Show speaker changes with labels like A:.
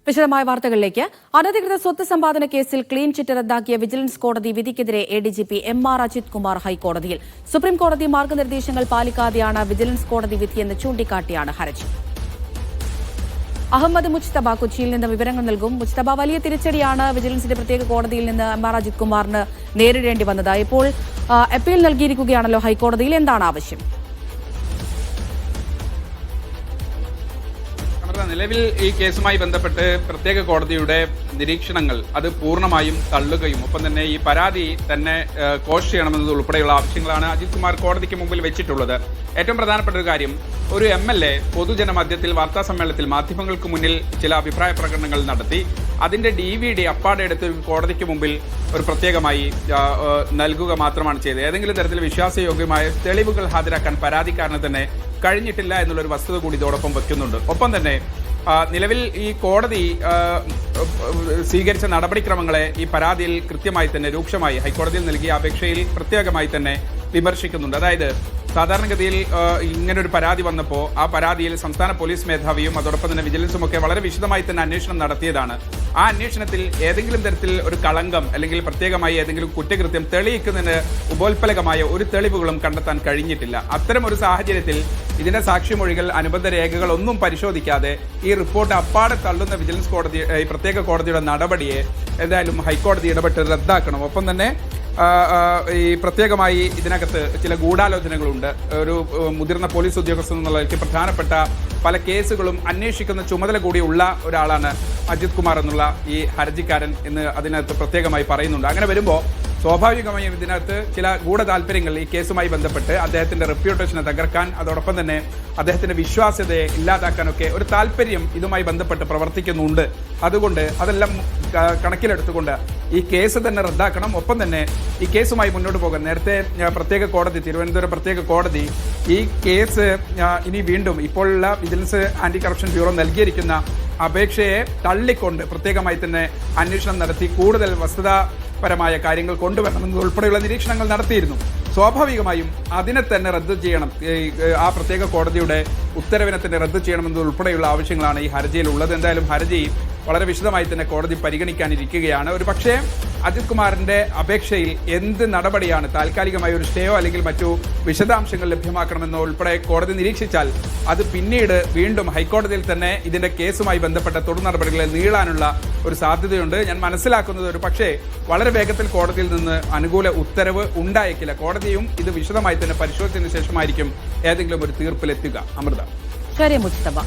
A: വിശദമായ വാർത്തകളിലേക്ക്. അനധികൃത സ്വത്ത് സമ്പാദന കേസിൽ ക്ലീൻ ചിറ്റ് റദ്ദാക്കിയ വിജിലൻസ് കോടതി വിധിക്കെതിരെ എഡിജിപി എം.ആർ. അജിത് കുമാർ ഹൈക്കോടതിയിൽ. സുപ്രീം കോടതി മാർഗനിർദ്ദേശങ്ങൾ പാലിക്കാതെയാണ് വിജിലൻസ് കോടതി വിധിയെന്ന് ചൂണ്ടിക്കാട്ടിയാണ് ഹർജി. അഹമ്മദ് മുജ്തബ കൊച്ചിയിൽ നിന്ന് വിവരങ്ങൾ നൽകും. മുജ്തബ, വലിയ തിരിച്ചടിയാണ് വിജിലൻസിന്റെ പ്രത്യേക കോടതിയിൽ നിന്ന് എം.ആർ. അജിത് കുമാറിന് നേരിടേണ്ടി വന്നത്. ഇപ്പോൾ അപ്പീൽ നൽകിയിരിക്കുകയാണല്ലോ ഹൈക്കോടതിയിൽ. എന്താണ് ആവശ്യം?
B: നിലവിൽ ഈ കേസുമായി ബന്ധപ്പെട്ട് പ്രത്യേക കോടതിയുടെ നിരീക്ഷണങ്ങൾ അത് പൂർണ്ണമായും തള്ളുകയും ഒപ്പം തന്നെ ഈ പരാതി തന്നെ കോഷ് ചെയ്യണമെന്നത് ഉൾപ്പെടെയുള്ള ആവശ്യങ്ങളാണ് അജിത് കുമാർ കോടതിക്ക് മുമ്പിൽ വെച്ചിട്ടുള്ളത്. ഏറ്റവും പ്രധാനപ്പെട്ട ഒരു കാര്യം, ഒരു MLA പൊതുജനമധ്യത്തിൽ വാർത്താ സമ്മേളനത്തിൽ മാധ്യമങ്ങൾക്ക് മുന്നിൽ ചില അഭിപ്രായ പ്രകടനങ്ങൾ നടത്തി. അതിന്റെ DVD അപ്പാടെ എടുത്ത് കോടതിക്ക് മുമ്പിൽ ഒരു പ്രത്യേകമായി നൽകുക മാത്രമാണ് ചെയ്തത്. ഏതെങ്കിലും തരത്തിൽ വിശ്വാസയോഗ്യമായ തെളിവുകൾ ഹാജരാക്കാൻ പരാതിക്കാരന് തന്നെ കഴിഞ്ഞിട്ടില്ല എന്നുള്ളൊരു വസ്തുത കൂടി ഇതോടൊപ്പം വയ്ക്കുന്നുണ്ട്. ഒപ്പം തന്നെ നിലവിൽ ഈ കോടതി സ്വീകരിച്ച നടപടിക്രമങ്ങളെ ഈ പരാതിയിൽ കൃത്യമായി തന്നെ രൂക്ഷമായി ഹൈക്കോടതിയിൽ നൽകിയ അപേക്ഷയിൽ പ്രത്യേകമായി തന്നെ വിമർശിക്കുന്നുണ്ട്. അതായത് സാധാരണഗതിയിൽ ഇങ്ങനൊരു പരാതി വന്നപ്പോൾ ആ പരാതിയിൽ സംസ്ഥാന പോലീസ് മേധാവിയും അതോടൊപ്പം തന്നെ വിജിലൻസും ഒക്കെ വളരെ വിശദമായി തന്നെ അന്വേഷണം നടത്തിയതാണ്. ആ അന്വേഷണത്തിൽ ഏതെങ്കിലും തരത്തിൽ ഒരു കളങ്കം അല്ലെങ്കിൽ പ്രത്യേകമായി ഏതെങ്കിലും കുറ്റകൃത്യം തെളിയിക്കുന്നതിന് ഉപോത്പലകമായ ഒരു തെളിവുകളും കണ്ടെത്താൻ കഴിഞ്ഞിട്ടില്ല. അത്തരം ഒരു സാഹചര്യത്തിൽ ഇതിന്റെ സാക്ഷിമൊഴികൾ, അനുബന്ധ രേഖകൾ ഒന്നും പരിശോധിക്കാതെ ഈ റിപ്പോർട്ട് അപ്പാടെ തള്ളുന്ന വിജിലൻസ് കോടതി ഈ പ്രത്യേക കോടതിയുടെ നടപടിയെ എന്തായാലും ഹൈക്കോടതി ഇടപെട്ട് റദ്ദാക്കണം. ഒപ്പം തന്നെ ഈ പ്രത്യേകമായി ഇതിനകത്ത് ചില ഗൂഢാലോചനകളുണ്ട്. ഒരു മുതിർന്ന പോലീസ് ഉദ്യോഗസ്ഥൻ എന്നുള്ളതിലേക്ക് പ്രധാനപ്പെട്ട പല കേസുകളും അന്വേഷിക്കുന്ന ചുമതല കൂടിയുള്ള ഒരാളാണ് അജിത് കുമാർ എന്നുള്ള ഈ ഹർജിക്കാരൻ എന്ന് അതിനകത്ത് പ്രത്യേകമായി പറയുന്നുണ്ട്. അങ്ങനെ വരുമ്പോൾ സ്വാഭാവികമായും ഇതിനകത്ത് ചില ഗൂഢതാല്പര്യങ്ങൾ ഈ കേസുമായി ബന്ധപ്പെട്ട് അദ്ദേഹത്തിന്റെ റെപ്യൂട്ടേഷനെ തകർക്കാൻ, അതോടൊപ്പം തന്നെ അദ്ദേഹത്തിന്റെ വിശ്വാസ്യതയെ ഇല്ലാതാക്കാനൊക്കെ ഒരു താല്പര്യം ഇതുമായി ബന്ധപ്പെട്ട് പ്രവർത്തിക്കുന്നുണ്ട്. അതുകൊണ്ട് അതെല്ലാം കണക്കിലെടുത്തുകൊണ്ട് ഈ കേസ് തന്നെ റദ്ദാക്കണം. ഒപ്പം തന്നെ ഈ കേസുമായി മുന്നോട്ട് പോകാൻ നേരത്തെ പ്രത്യേക കോടതി, തിരുവനന്തപുരം പ്രത്യേക കോടതി ഈ കേസ് ഇനി വീണ്ടും ഇപ്പോഴുള്ള വിജിലൻസ് ആന്റി കറപ്ഷൻ ബ്യൂറോ നൽകിയിരിക്കുന്ന അപേക്ഷയെ തള്ളിക്കൊണ്ട് പ്രത്യേകമായി തന്നെ അന്വേഷണം നടത്തി കൂടുതൽ വസ്തുതാപരമായ കാര്യങ്ങൾ കൊണ്ടുവരണമെന്നുൾപ്പെടെയുള്ള നിരീക്ഷണങ്ങൾ നടത്തിയിരുന്നു. സ്വാഭാവികമായും അതിനെ തന്നെ റദ്ദ് ചെയ്യണം, ആ പ്രത്യേക കോടതിയുടെ ഉത്തരവിനെ തന്നെ റദ്ദ് ചെയ്യണമെന്നുൾപ്പെടെയുള്ള ആവശ്യങ്ങളാണ് ഈ ഹർജിയിൽ ഉള്ളത്. എന്തായാലും ഹർജി വളരെ വിശദമായി തന്നെ കോടതി പരിഗണിക്കാനിരിക്കുകയാണ്. ഒരു പക്ഷേ അജിത് കുമാറിന്റെ അപേക്ഷയിൽ എന്ത് നടപടിയാണ്, താൽക്കാലികമായ ഒരു സ്റ്റേയോ അല്ലെങ്കിൽ മറ്റു വിശദാംശങ്ങൾ ലഭ്യമാക്കണമെന്നോ ഉൾപ്പെടെ കോടതി നിരീക്ഷിച്ചാൽ അത് പിന്നീട് വീണ്ടും ഹൈക്കോടതിയിൽ തന്നെ ഇതിന്റെ കേസുമായി ബന്ധപ്പെട്ട തുടർ നടപടികളെ നീളാനുള്ള ഒരു സാധ്യതയുണ്ട്. ഞാൻ മനസ്സിലാക്കുന്നത് ഒരു പക്ഷേ വളരെ വേഗത്തിൽ കോടതിയിൽ നിന്ന് അനുകൂല ഉത്തരവ് ഉണ്ടായേക്കില്ല. കോടതിയും ഇത് വിശദമായി തന്നെ പരിശോധിച്ചതിന് ശേഷമായിരിക്കും ഏതെങ്കിലും ഒരു തീർപ്പിലെത്തുക. അമൃത.
A: ശരി മുസ്തഫ.